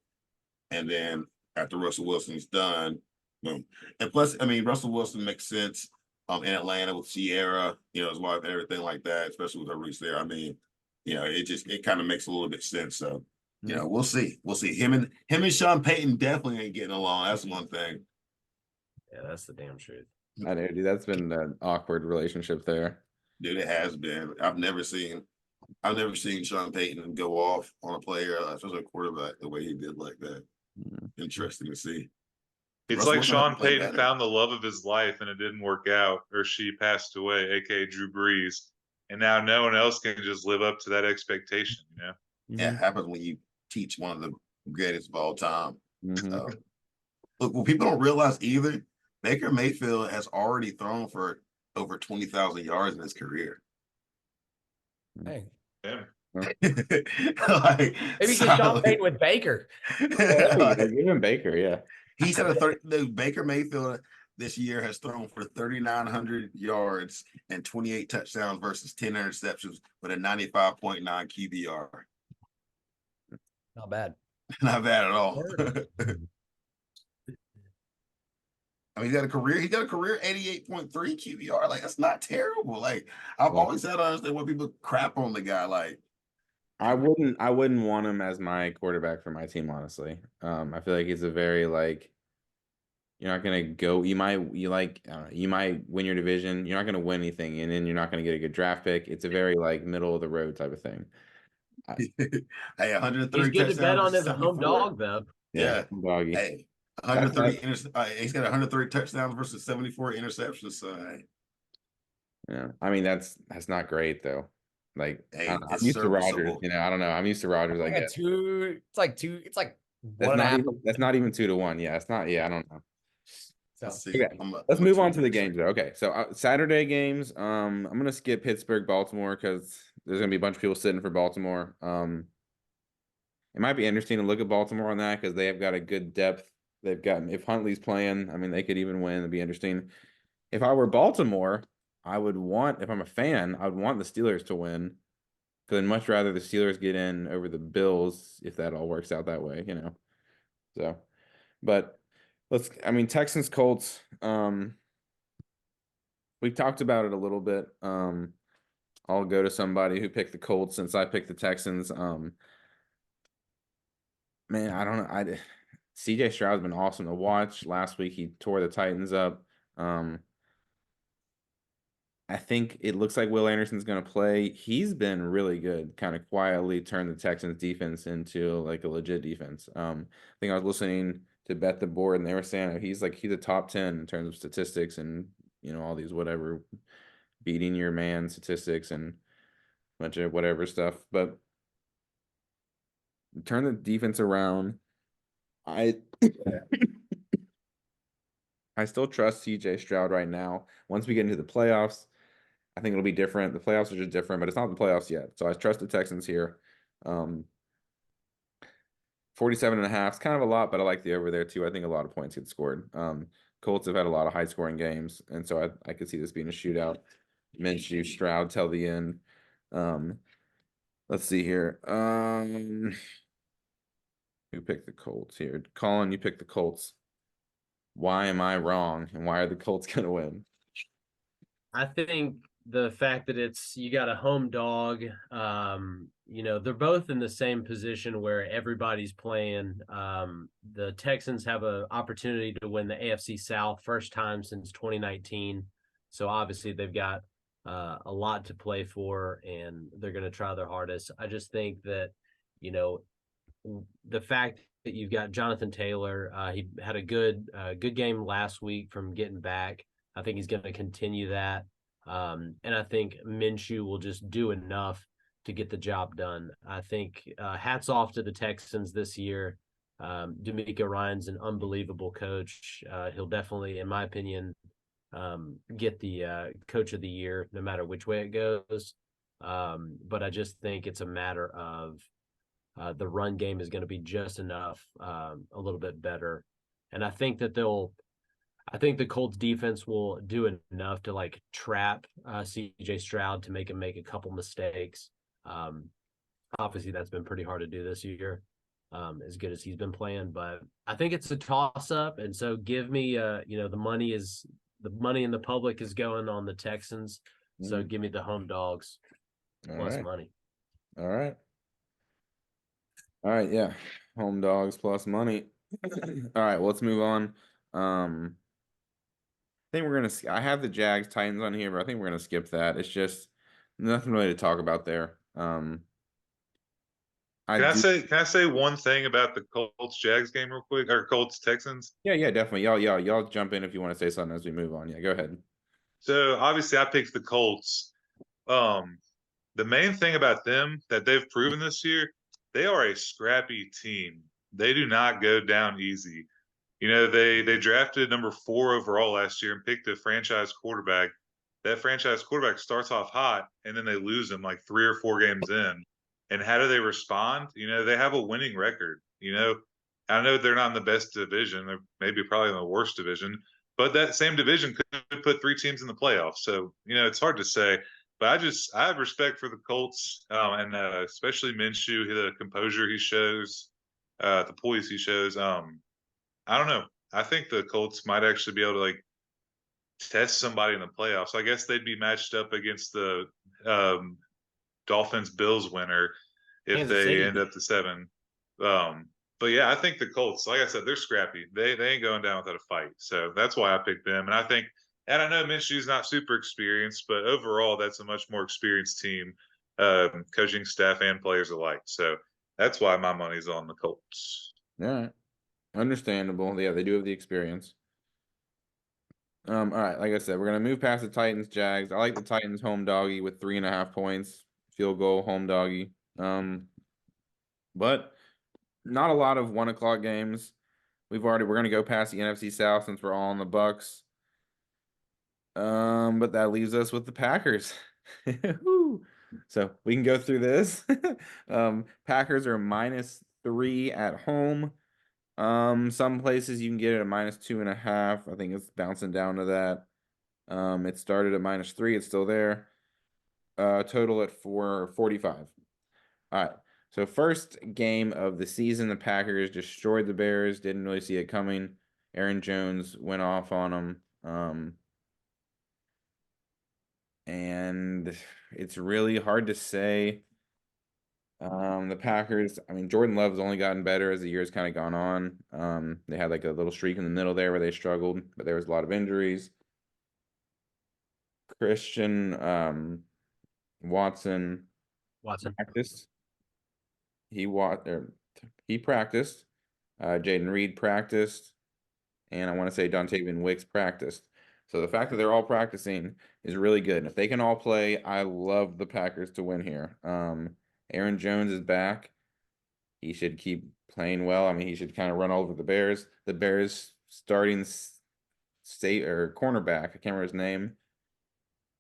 and then after Russell Wilson's done, boom. And plus, I mean, Russell Wilson makes sense in Atlanta with Sierra, his wife and everything like that, especially with her roots there. I mean, it kind of makes a little bit sense. So, we'll see. We'll see. Him and Sean Payton definitely ain't getting along. That's one thing. Yeah, that's the damn truth. I know, dude. That's been an awkward relationship there. Dude, it has been. I've never seen Sean Payton go off on a player, especially a quarterback, the way he did like that. Interesting to see. It's Russell like Wilson Sean had to play Payton better. found the love of his life and it didn't work out, or she passed away, aka Drew Brees, and now no one else can just live up to that expectation. Yeah, it happens when you teach one of the greatest of all time. Mhm. Look, what people don't realize either, Baker Mayfield has already thrown for over 20,000 yards in his career. Hey, Yeah. Like, maybe get Sean Payton with Baker. Like, even Baker, yeah. he's had Baker Mayfield this year has thrown for 3,900 yards and 28 touchdowns versus 10 interceptions with a 95.9 QBR. Not bad. Not bad at all. I mean, he got a career 88.3 QBR. Like, that's not terrible. Like, I've always had to understand when people crap on the guy. Like, I wouldn't want him as my quarterback for my team, honestly. I feel like he's a very you're not gonna go. You might win your division. You're not gonna win anything, and then you're not gonna get a good draft pick. It's a very middle of the road type of thing. hey, 130 He's good to bet on touchdowns as a home 74. dog, though. Yeah. doggy. Hey, 130. He's got 130 touchdowns versus 74 interceptions. So, hey. Yeah, I mean that's not great though. Like, Hey, I'm it's used to Rodgers. serviceable. I don't know. I'm used to Rodgers. I Like guess it's like two. It's like that's one and a not half. even 2-1. Yeah, it's not. Yeah, I don't know. So Let's see. Okay, let's move on to the games though. Okay, so Saturday games. I'm gonna skip Pittsburgh, Baltimore because there's gonna be a bunch of people sitting for Baltimore. It might be interesting to look at Baltimore on that because they have got a good depth. They've got, if Huntley's playing, I mean, they could even win. It'd be interesting. If I were Baltimore, if I'm a fan, I would want the Steelers to win. Because I'd much rather the Steelers get in over the Bills if that all works out that way, So, but Texans, Colts. We talked about it a little bit. I'll go to somebody who picked the Colts since I picked the Texans. Man, I don't know. CJ Stroud's been awesome to watch. Last week he tore the Titans up. I think it looks like Will Anderson's going to play. He's been really good, kind of quietly turned the Texans defense into a legit defense. I think I was listening to Bet the Board and they were saying he's a top 10 in terms of statistics and, all these whatever beating your man statistics and a bunch of whatever stuff. But turn the defense around. I still trust CJ Stroud right now. Once we get into the playoffs, I think it'll be different. The playoffs are just different, but it's not the playoffs yet. So I trust the Texans here. 47.5 is kind of a lot, but I like the over there too. I think a lot of points get scored. Colts have had a lot of high scoring games, and so I could see this being a shootout. Minshew, Stroud till the end. Let's see here. Who picked the Colts here? Colin, you picked the Colts. Why am I wrong? And why are the Colts going to win? I think the fact that you got a home dog, they're both in the same position where everybody's playing. The Texans have an opportunity to win the AFC South first time since 2019. So obviously they've got a lot to play for and they're going to try their hardest. I just think that, the fact that you've got Jonathan Taylor, he had a good game last week from getting back. I think he's going to continue that. And I think Minshew will just do enough to get the job done. I think hats off to the Texans this year. D'Amico Ryan's an unbelievable coach. He'll definitely, in my opinion, get the coach of the year, no matter which way it goes. But I just think it's a matter of the run game is going to be just enough, a little bit better. And I think that I think the Colts defense will do enough to like trap CJ Stroud to make him make a couple mistakes. Obviously, that's been pretty hard to do this year, as good as he's been playing. But I think it's a toss up, and so give me, the money in the public is going on the Texans, so give me the home dogs plus money. All right, yeah, home dogs plus money. All right, well, let's move on. I think we're gonna. I have the Jags Titans on here, but I think we're gonna skip that. It's just nothing really to talk about there. Can I say one thing about the Colts Jags game real quick, or Colts Texans? Yeah, definitely. Y'all jump in if you want to say something as we move on. Yeah, go ahead. So obviously, I picked the Colts. The main thing about them that they've proven this year, they are a scrappy team. They do not go down easy. They drafted number 4 overall last year and picked a franchise quarterback. That franchise quarterback starts off hot, and then they lose him like 3 or 4 games in. And how do they respond? They have a winning record. I know they're not in the best division. They're maybe probably in the worst division, but that same division could put 3 teams in the playoffs. So, it's hard to say. But I have respect for the Colts, and especially Minshew, the composure he shows, the poise he shows. I don't know. I think the Colts might actually be able to like test somebody in the playoffs. I guess they'd be matched up against the Dolphins Bills winner if Kansas they City. end up to 7. But yeah, I think the Colts, like I said, they're scrappy. They ain't going down without a fight. So that's why I picked them. And I know Minshew's not super experienced, but overall, that's a much more experienced team, coaching staff and players alike. So that's why my money's on the Colts. All right, understandable. Yeah, they do have the experience. All right, like I said, we're gonna move past the Titans, Jags. I like the Titans home doggy with 3.5 points, field goal, home doggy. But not a lot of 1 o'clock games. We're gonna go past the NFC South since we're all on the Bucks. But that leaves us with the Packers. So we can go through this. Packers are -3 at home. Some places you can get it at -2.5. I think it's bouncing down to that. It started at -3. It's still there. Total at 445. All right. So first game of the season, the Packers destroyed the Bears. Didn't really see it coming. Aaron Jones went off on them. And it's really hard to say. The Packers, I mean, Jordan Love's only gotten better as the year's kind of gone on. They had like a little streak in the middle there where they struggled, but there was a lot of injuries. Christian Watson practiced. He practiced. Jaden Reed practiced, and I want to say Dontavian Wicks practiced. So the fact that they're all practicing is really good. And if they can all play, I love the Packers to win here. Aaron Jones is back. He should keep playing well. I mean, he should kind of run all over the Bears. The Bears starting cornerback, I can't remember his name.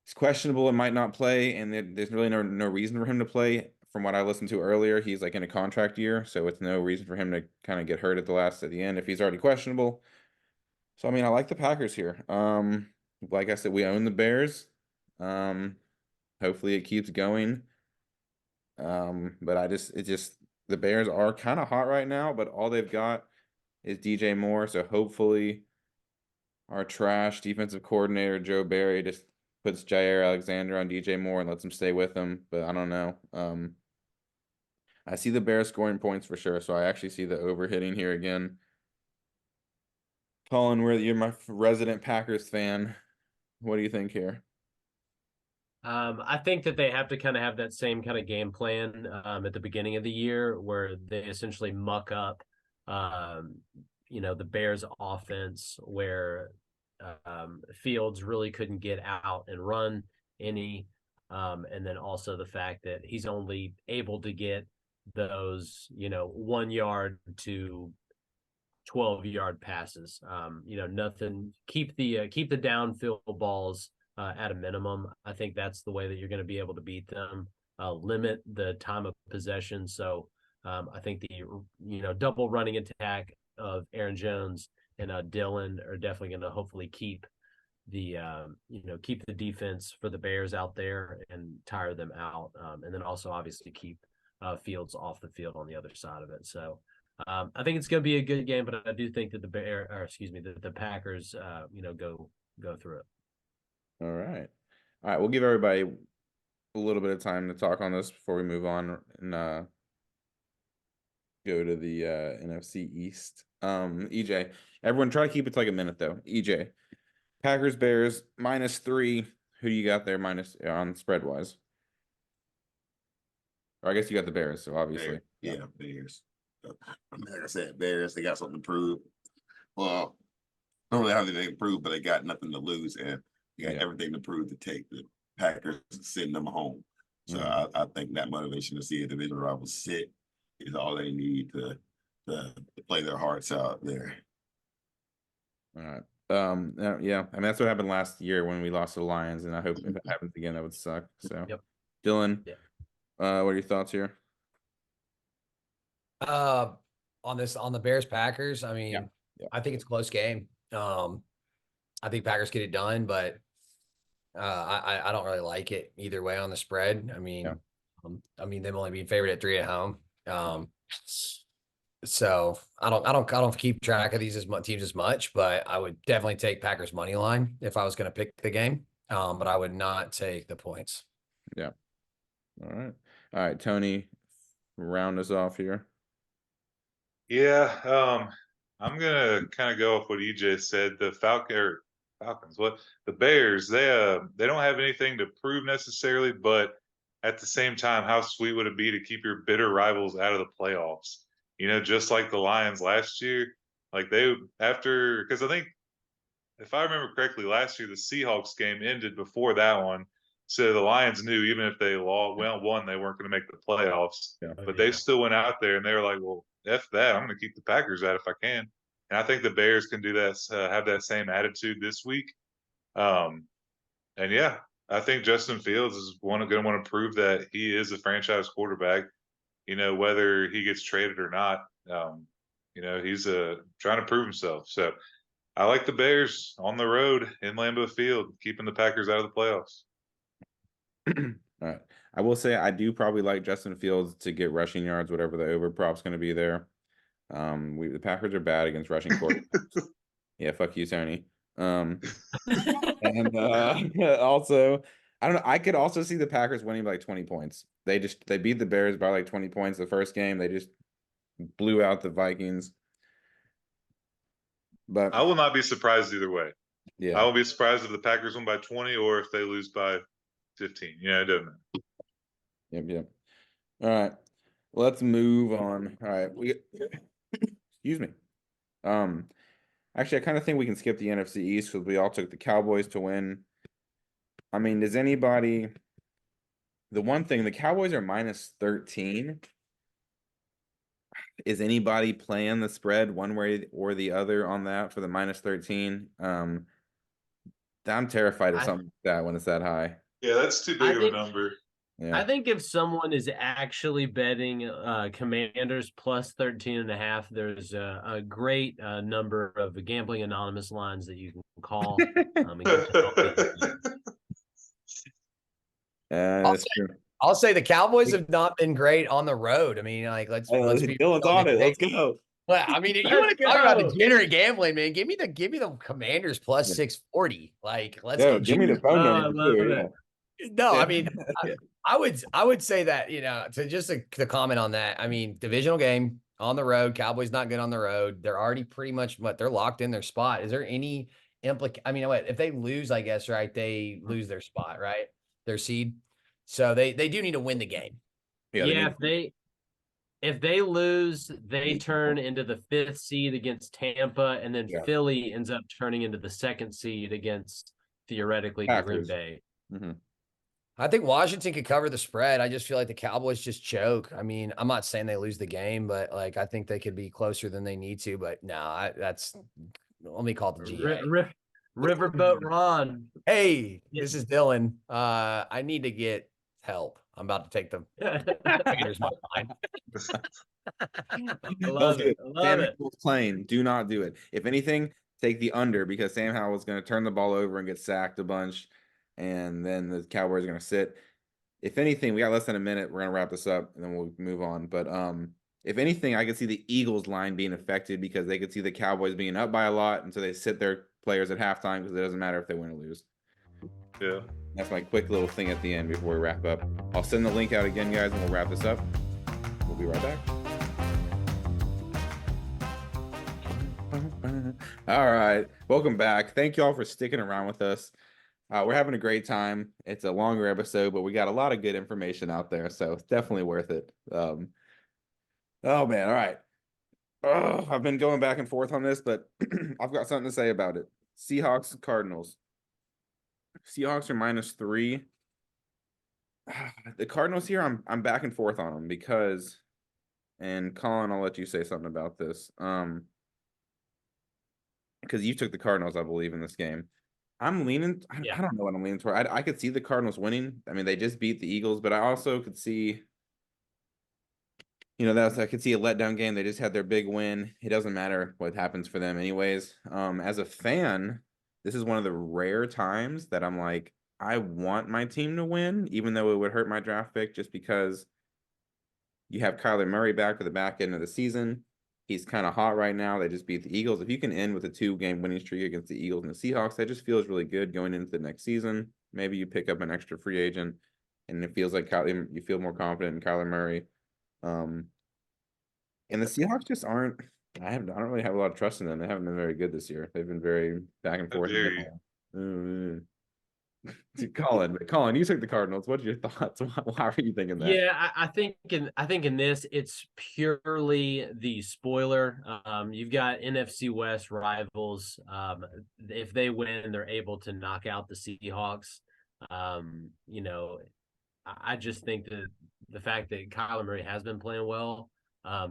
He's questionable and might not play, and there's really no reason for him to play. From what I listened to earlier, he's like in a contract year, so it's no reason for him to kind of get hurt at the end if he's already questionable. So I mean, I like the Packers here. Like I said, we own the Bears. Hopefully it keeps going. But the Bears are kind of hot right now, but all they've got is DJ Moore. So hopefully our trash defensive coordinator, Joe Barry, just puts Jair Alexander on DJ Moore and lets him stay with him. But I don't know. I see the Bears scoring points for sure. So I actually see the over hitting here again. Colin, you're my resident Packers fan. What do you think here? I think that they have to kind of have that same kind of game plan at the beginning of the year where they essentially muck up, the Bears offense where Fields really couldn't get out and run. any. And then also the fact that he's only able to get those, 1 yard to 12-yard passes. Nothing. Keep the downfield balls at a minimum. I think that's the way that you're going to be able to beat them. Limit the time of possession. So I think the double running attack of Aaron Jones and Dylan are definitely going to hopefully keep the defense for the Bears out there and tire them out, and then also obviously keep Fields off the field on the other side of it. So I think it's going to be a good game, but I do think that the Packers, go through it. All right. We'll give everybody a little bit of time to talk on this before we move on and go to the NFC East. EJ, everyone try to keep it to like a minute though. EJ, Packers, Bears, -3. Who do you got there minus on spread wise? Or I guess you got the Bears, so obviously. Yeah, Bears. Like I said, Bears, they got something to prove. Well, don't really have anything to prove, but they got nothing to lose, and you got everything to prove to take the Packers and send them home. So I think that motivation to see a division rival sit is all they need to play their hearts out there. All right. Yeah, I mean that's what happened last year when we lost to the Lions, and I hope if it happens again, that would suck. So, Dylan, what are your thoughts here? On the Bears Packers, I mean, I think it's a close game. I think Packers get it done, but I don't really like it either way on the spread. I mean, them only being favored at 3 at home. So I don't keep track of these teams as much, but I would definitely take Packers money line if I was going to pick the game. But I would not take the points. Yeah. All right, Tony, round us off here. Yeah, I'm gonna kind of go off what EJ said. The Falcons, the Bears, they don't have anything to prove necessarily, but at the same time, how sweet would it be to keep your bitter rivals out of the playoffs? Just like the Lions last year, like because I think if I remember correctly, last year the Seahawks game ended before that one. So the Lions knew even if they won, they weren't going to make the playoffs. But they still went out there and they were like, well, F that. I'm going to keep the Packers out if I can. And I think the Bears can do that, have that same attitude this week. And yeah, I think Justin Fields is going to want to prove that he is a franchise quarterback, whether he gets traded or not. He's trying to prove himself. So I like the Bears on the road in Lambeau Field, keeping the Packers out of the playoffs. All right. I will say I do probably like Justin Fields to get rushing yards, whatever the over prop's going to be there. The Packers are bad against rushing quarterbacks. Yeah, fuck you, Tony. And also, I don't know. I could also see the Packers winning by like 20 points. They beat the Bears by like 20 points the first game. They just blew out the Vikings. But I will not be surprised either way. Yeah, I will be surprised if the Packers win by 20 or if they lose by 15. Yeah, it doesn't matter. Yep. All right. Let's move on. All right. Excuse me. Actually, I kind of think we can skip the NFC East because we all took the Cowboys to win. I mean, does anybody? The one thing, the Cowboys are -13. Is anybody playing the spread one way or the other on that for the -13? I'm terrified of something like that when it's that high. Yeah, that's too big of a number. Yeah. I think if someone is actually betting Commanders plus 13.5, there's a great number of gambling anonymous lines that you can call. I'll say the Cowboys have not been great on the road. I mean, like let's be Dylan's on it. Let's go. Well, I mean, if you want to talk about degenerate gambling, man, give me the Commanders plus 640. Like, let's give me the phone number. No, I mean, I would say that, to comment on that. I mean, divisional game on the road, Cowboys not good on the road. They're already pretty much they're locked in their spot. Is there any I mean, if they lose, I guess, right, they lose their spot, right? Their seed. So they do need to win the game. Yeah, if they lose, they turn into the 5th seed against Tampa, and then Philly ends up turning into the 2nd seed against theoretically Packers. Green Bay. Mm-hmm. I think Washington could cover the spread. I just feel like the Cowboys just choke. I mean, I'm not saying they lose the game, but like I think they could be closer than they need to. But no, that's let me call it the GA. Riverboat Ron. Hey, this is Dylan. I need to get help. I'm about to take the Raiders money line. I love it. I love Sam it. Howell's playing. Do not do it. If anything, take the under because Sam Howell's going to turn the ball over and get sacked a bunch, and then the Cowboys are going to sit. If anything, we got less than a minute. We're going to wrap this up, and then we'll move on. But if anything, I could see the Eagles line being affected because they could see the Cowboys being up by a lot, and so they sit their players at halftime because it doesn't matter if they win or lose. Yeah. That's my quick little thing at the end before we wrap up. I'll send the link out again, guys, and we'll wrap this up. We'll be right back. All right. Welcome back. Thank you all for sticking around with us. We're having a great time. It's a longer episode, but we got a lot of good information out there, so it's definitely worth it. Oh, man. All right. I've been going back and forth on this, but I've got something to say about it. Seahawks, Cardinals. Seahawks are -3. The Cardinals here, I'm back and forth on them because, and Colin, I'll let you say something about this. Because you took the Cardinals, I believe, in this game. I'm leaning. I don't know what I'm leaning toward. I could see the Cardinals winning. I mean, they just beat the Eagles, but I also could see, I could see a letdown game. They just had their big win. It doesn't matter what happens for them, anyways. As a fan, this is one of the rare times that I'm like, I want my team to win, even though it would hurt my draft pick, just because you have Kyler Murray back for the back end of the season. He's kind of hot right now. They just beat the Eagles. If you can end with a 2-game winning streak against the Eagles and the Seahawks, that just feels really good going into the next season. Maybe you pick up an extra free agent, and it feels like you feel more confident in Kyler Murray. And the Seahawks just aren't. I don't really have a lot of trust in them. They haven't been very good this year. They've been very back and forth. Colin, you took the Cardinals. What's your thoughts? Why are you thinking that? Yeah, I think in this it's purely the spoiler. You've got NFC West rivals. If they win, they're able to knock out the Seahawks. I just think that the fact that Kyler Murray has been playing well,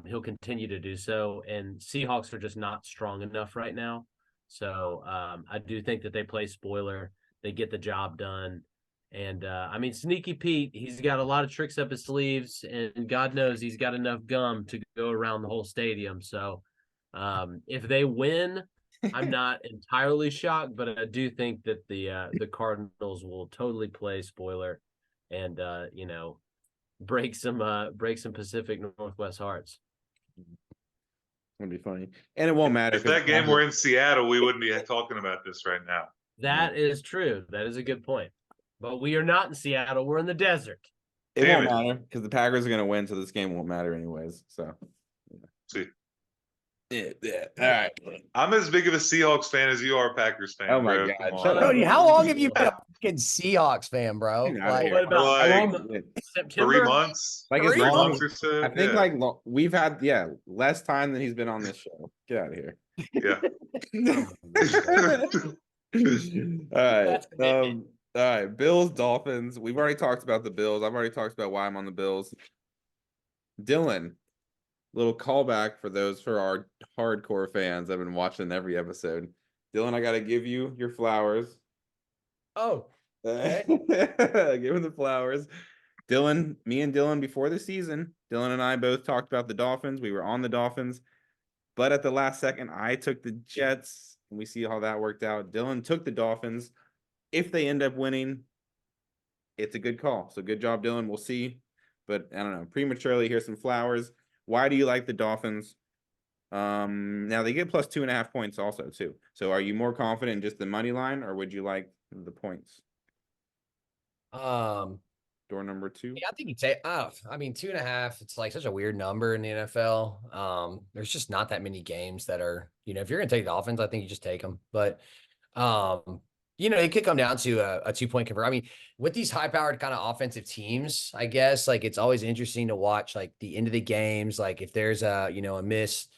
he'll continue to do so. And Seahawks are just not strong enough right now. So I do think that they play spoiler. They get the job done. And Sneaky Pete, he's got a lot of tricks up his sleeves, and God knows he's got enough gum to go around the whole stadium. So if they win, I'm not entirely shocked, but I do think that the Cardinals will totally play spoiler and break some Pacific Northwest hearts. It'd be funny. And it won't matter. If that game were in Seattle, we wouldn't be talking about this right now. That is true. That is a good point. But we are not in Seattle. We're in the desert. It won't matter because the Packers are going to win, so this game won't matter anyways. So, see. Yeah. All right. I'm as big of a Seahawks fan as you are a Packers fan. Oh, my bro. God. Cody, how long have you been a fucking Seahawks fan, bro? Like, what about September? 3 months? Like 3 months or so? I think we've had less time than he's been on this show. Get out of here. Yeah. All right. Bills, Dolphins. We've already talked about the Bills. I've already talked about why I'm on the Bills. Dylan, little callback for our hardcore fans. I've been watching every episode. Dylan, I got to give you your flowers. Oh. Okay. Give him the flowers. Dylan, me and Dylan before the season, Dylan and I both talked about the Dolphins. We were on the Dolphins. But at the last second, I took the Jets. And we see how that worked out. Dylan took the Dolphins. If they end up winning, it's a good call. So good job, Dylan. We'll see. But I don't know. Prematurely, here's some flowers. Why do you like the Dolphins? Now they get plus 2.5 points also, too. So are you more confident in just the money line, or would you like the points? Door number 2. Yeah, I think you take 2.5. It's like such a weird number in the NFL. There's just not that many games that are, if you're gonna take Dolphins, I think you just take them. But it could come down to a 2-point convert. I mean, with these high-powered kind of offensive teams, I guess it's always interesting to watch the end of the games. Like if there's a miss,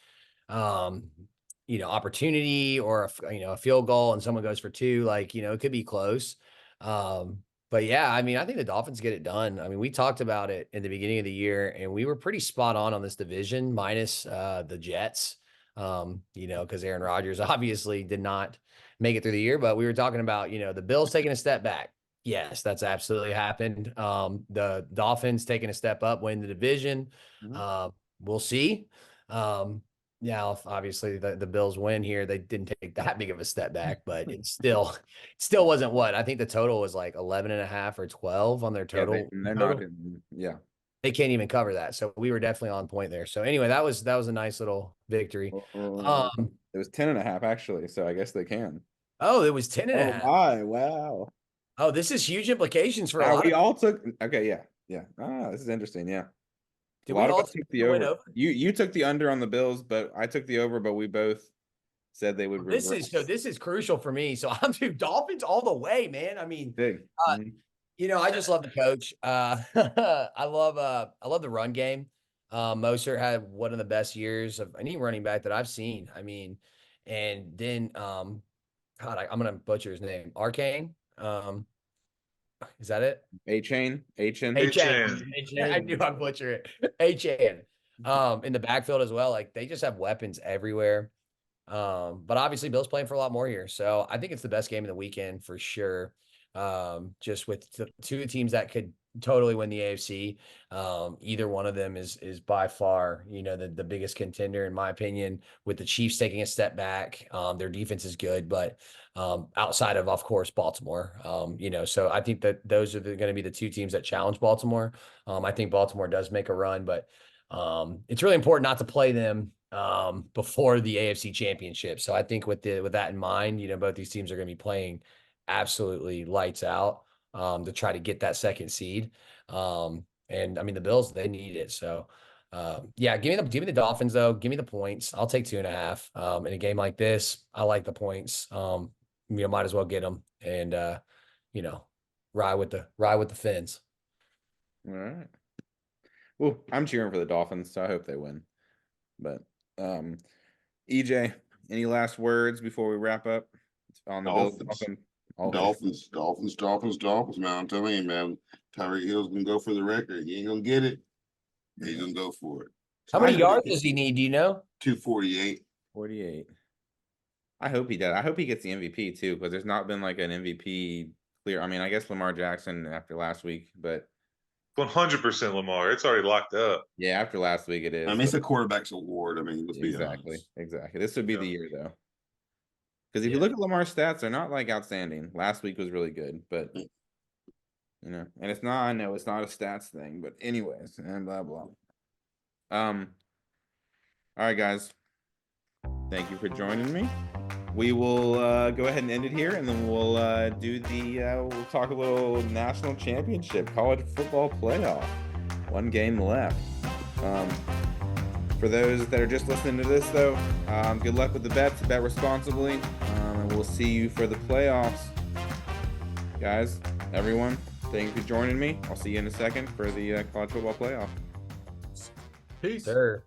opportunity or a field goal and someone goes for 2, it could be close. But yeah, I mean, I think the Dolphins get it done. I mean, we talked about it in the beginning of the year, and we were pretty spot on this division, minus the Jets. Because Aaron Rodgers obviously did not make it through the year, but we were talking about, the Bills taking a step back. Yes, that's absolutely happened. The Dolphins taking a step up, win the division. We'll see. Now, if obviously the Bills win here, they didn't take that big of a step back, but it still wasn't what I think the total was like 11 and a half or 12 on their Yeah, total. they're not in, yeah. They can't even cover that. So we were definitely on point there. So anyway, that was a nice little victory. It was 10 and a half actually, so I guess they can. Oh, it was 10 and a half. My, wow. Oh, this is huge implications for a lot we of all took yeah. This is interesting. Yeah. Did A lot we of all us took the over. over? You took the under on the Bills, but I took the over, but we both said they would This is crucial for me. So I'm doing Dolphins all the way, man. I mean, big. I just love the coach. I love the run game. Mostert had one of the best years of any running back that I've seen. I mean, and then God, I'm gonna butcher his name. Arcane. Is that it? A-Chain. I knew I'd butcher it. A-Chain. In the backfield as well. Like they just have weapons everywhere. But obviously Bill's playing for a lot more here. So I think it's the best game of the weekend for sure. Just with the two teams that could totally win the AFC. Either one of them is by far, the biggest contender in my opinion, with the Chiefs taking a step back. Their defense is good, but outside of course, Baltimore, so I think that those are going to be the two teams that challenge Baltimore. I think Baltimore does make a run, but it's really important not to play them before the AFC Championship. So I think with that in mind, both these teams are going to be playing absolutely lights out to try to get that second seed. And I mean the Bills, they need it. So give me the Dolphins though. Give me the points. I'll take 2.5. In a game like this, I like the points. Might as well get them and ride with the Fins. All right. Well, I'm cheering for the Dolphins, so I hope they win. But EJ, any last words before we wrap up on the Dolphins, man. I'm telling you, man. Tyreek Hill's gonna go for the record. He ain't gonna get it. He's gonna go for it. How many yards does he need? Do you know? 248. 48. I hope he does. I hope he gets the MVP too, because there's not been like an MVP clear. I mean, I guess Lamar Jackson after last week, but 100% Lamar. It's already locked up. Yeah, after last week it is. I mean, it's a quarterback's award. I mean, let's be honest. Exactly. This would be the year though. Because if you look at Lamar's stats, they're not like outstanding. Last week was really good, but and it's not. I know it's not a stats thing, but anyways, and blah blah. All right, guys. Thank you for joining me. We will go ahead and end it here, and then we'll we'll talk a little national championship, college football playoff. One game left. For those that are just listening to this, though, good luck with the bets. Bet responsibly, and we'll see you for the playoffs. Guys, everyone, thank you for joining me. I'll see you in a second for the college football playoff. Peace. Sure.